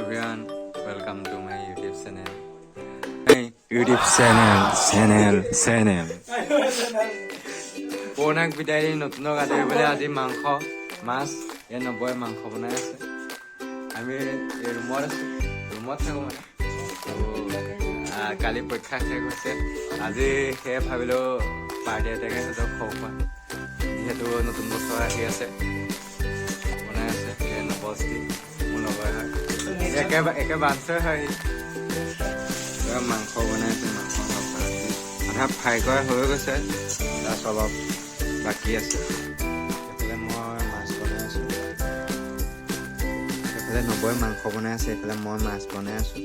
everyone, welcome to my YouTube channel. My YouTube channel. পুৰণাক বিদায় দি নতুনক আদৰিবলৈ আজি মাংস মাছ এই নবৌয়ে মাংস বনাই আছে। আমি এই ৰুমত আছো, ৰুমত থাকো মানে। কালি পৰীক্ষা শেষ হৈছে, আজি সেয়ে ভাবিলোঁ পাৰ্টি এটাকে সিহঁতক খোৱা যিহেতু নতুন বছৰ আহি আছে। বনাই আছে এই নবৌষ্টি মোৰ লগৰ হয়, একে বাঞ্চই হয়। মাংস বনাই আছে, মাংস আধা ফ্ৰাই কৰা হৈ গৈছে, তাৰ অলপ বাকী আছে। এইফালে মই মাছ বনাই আছোঁ, সেইফালে নবৌয়ে মাংস বনাই আছে, এইফালে মই মাছ বনাই আছোঁ।